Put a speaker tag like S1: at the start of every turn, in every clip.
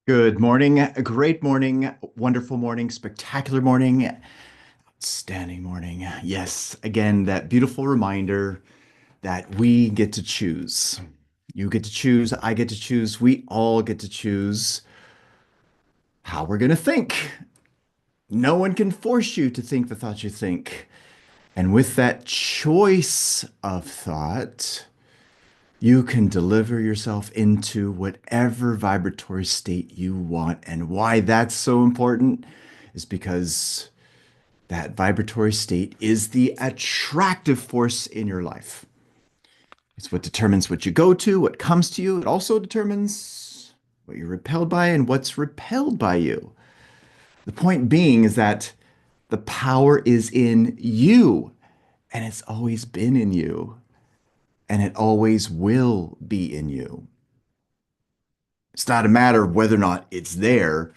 S1: Good morning, great morning, wonderful morning, spectacular morning, outstanding morning. Yes, again, that beautiful reminder that we get to choose. You get to choose, I get to choose, we all get to choose how we're going to think. No one can force you to think the thoughts you think. And with that choice of thought, you can deliver yourself into whatever vibratory state you want. And why that's so important is because that vibratory state is the attractive force in your life. It's what determines what you go to, what comes to you. It also determines what you're repelled by and what's repelled by you. The point being is that the power is in you, and it's always been in you, and it always will be in you. It's not a matter of whether or not it's there.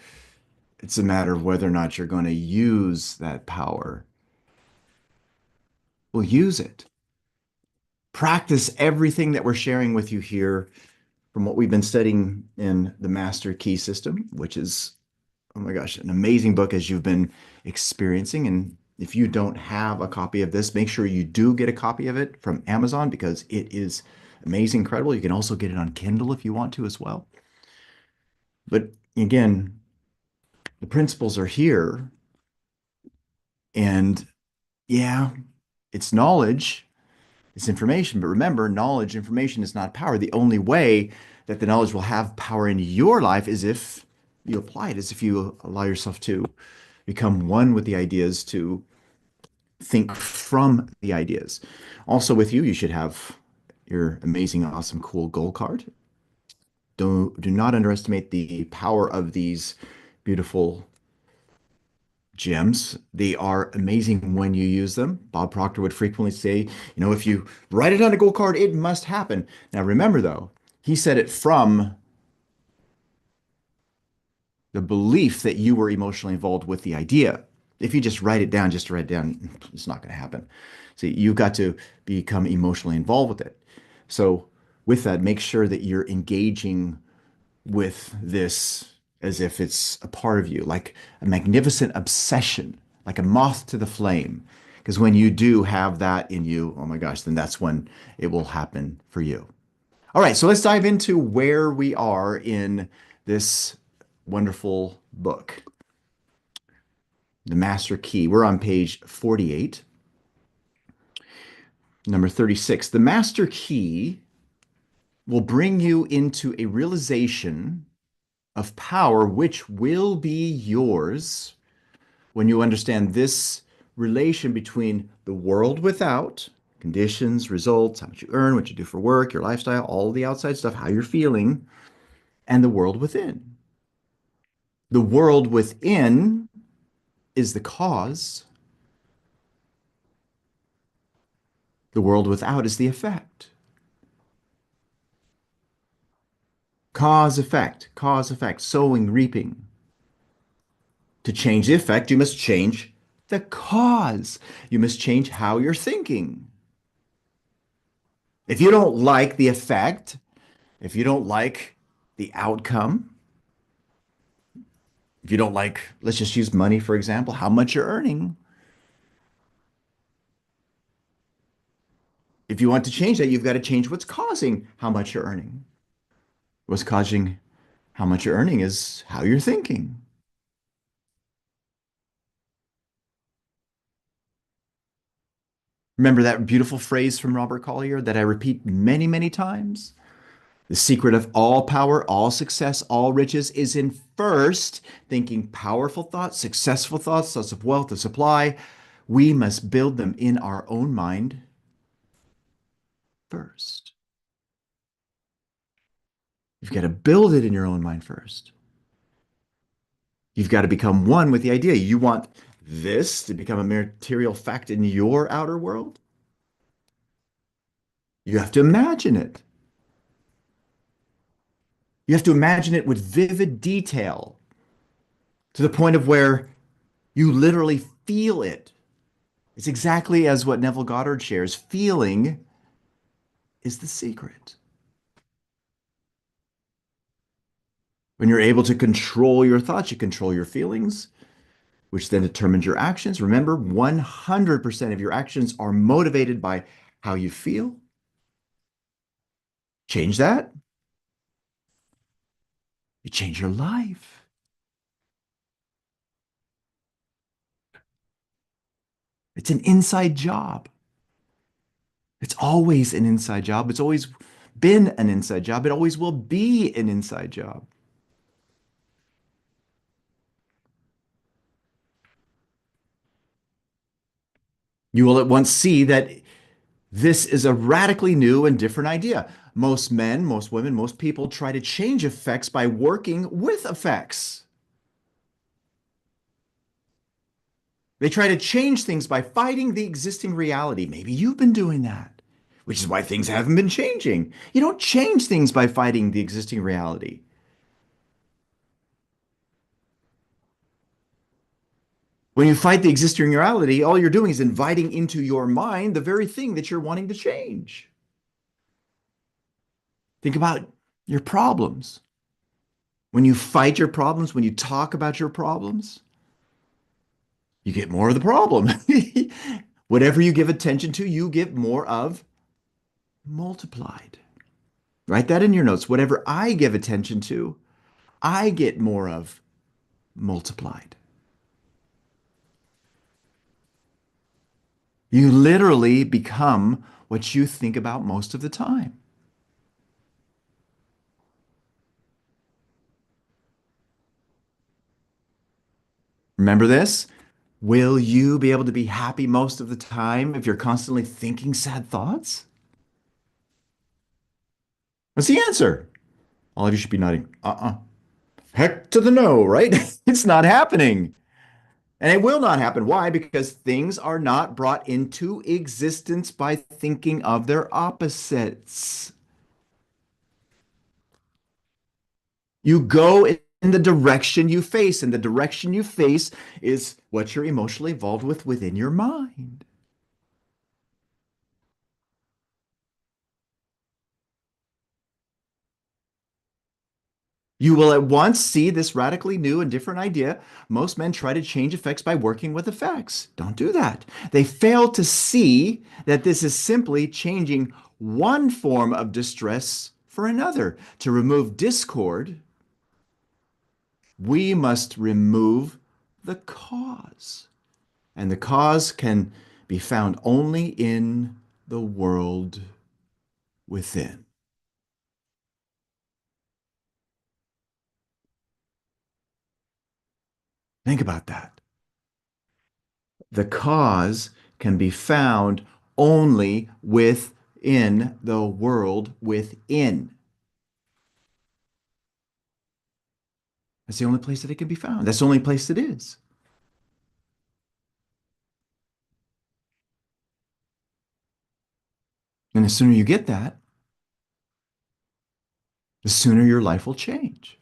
S1: It's a matter of whether or not you're going to use that power. Well, use it. Practice everything that we're sharing with you here from what we've been studying in the Master Key System, which is, oh my gosh, an amazing book as you've been experiencing. And if you don't have a copy of this, make sure you do get a copy of it from Amazon because it is amazing, incredible. You can also get it on Kindle if you want to as well. But again, the principles are here. And yeah, it's knowledge, it's information. But remember, knowledge, information is not power. The only way that the knowledge will have power in your life is if you apply it, is if you allow yourself to become one with the ideas, to think from the ideas. Also, with you, you should have your amazing, awesome, cool goal card. Do not underestimate the power of these beautiful gems. They are amazing when you use them. Bob Proctor would frequently say, if you write it on a goal card, it must happen. Now, remember, though, he said it from the belief that you were emotionally involved with the idea. If you just write it down, just to write it down, it's not going to happen. See, you've got to become emotionally involved with it. So, with that, make sure that you're engaging with this as if it's a part of you, like a magnificent obsession, like a moth to the flame. Because when you do have that in you, oh my gosh, then that's when it will happen for you. All right, so let's dive into where we are in this wonderful book, The Master Key. We're on page 48, number 36. The Master Key will bring you into a realization of power which will be yours when you understand this relation between the world without, conditions, results, how much you earn, what you do for work, your lifestyle, all the outside stuff, how you're feeling, and the world within. The world within is the cause. The world without is the effect. Cause, effect, sowing, reaping. To change the effect, you must change the cause. You must change how you're thinking. If you don't like the effect, if you don't like the outcome, if you don't like, let's just use money, for example, how much you're earning. If you want to change that, you've got to change what's causing how much you're earning. What's causing how much you're earning is how you're thinking. Remember that beautiful phrase from Robert Collier that I repeat many, many times? The secret of all power, all success, all riches is in first thinking powerful thoughts, successful thoughts, thoughts of wealth, of supply. We must build them in our own mind first. You've got to build it in your own mind first. You've got to become one with the idea. You want this to become a material fact in your outer world? You have to imagine it. You have to imagine it with vivid detail to the point of where you literally feel it. It's exactly as what Neville Goddard shares. Feeling is the secret. When you're able to control your thoughts, you control your feelings, which then determines your actions. Remember, 100% of your actions are motivated by how you feel. Change that, you change your life. It's an inside job. It's always an inside job. It's always been an inside job. It always will be an inside job. You will at once see that this is a radically new and different idea. Most men, most women, most people try to change effects by working with effects. They try to change things by fighting the existing reality. Maybe you've been doing that, which is why things haven't been changing. You don't change things by fighting the existing reality. When you fight the existing reality, all you're doing is inviting into your mind the very thing that you're wanting to change. Think about your problems. When you fight your problems, when you talk about your problems, you get more of the problem. Whatever you give attention to, you get more of multiplied. Write that in your notes. Whatever I give attention to, I get more of multiplied. You literally become what you think about most of the time. Remember this? Will you be able to be happy most of the time if you're constantly thinking sad thoughts? What's the answer? All of you should be nodding. Heck to the no, right? It's not happening. And it will not happen. Why? Because things are not brought into existence by thinking of their opposites. You go in the direction you face, and the direction you face is what you're emotionally involved with within your mind. You will at once see this radically new and different idea. Most men try to change effects by working with effects. Don't do that. They fail to see that this is simply changing one form of distress for another. To remove discord, we must remove the cause. And the cause can be found only in the world within. Think about that. The cause can be found only within the world within. That's the only place that it can be found. That's the only place it is. And the sooner you get that, the sooner your life will change.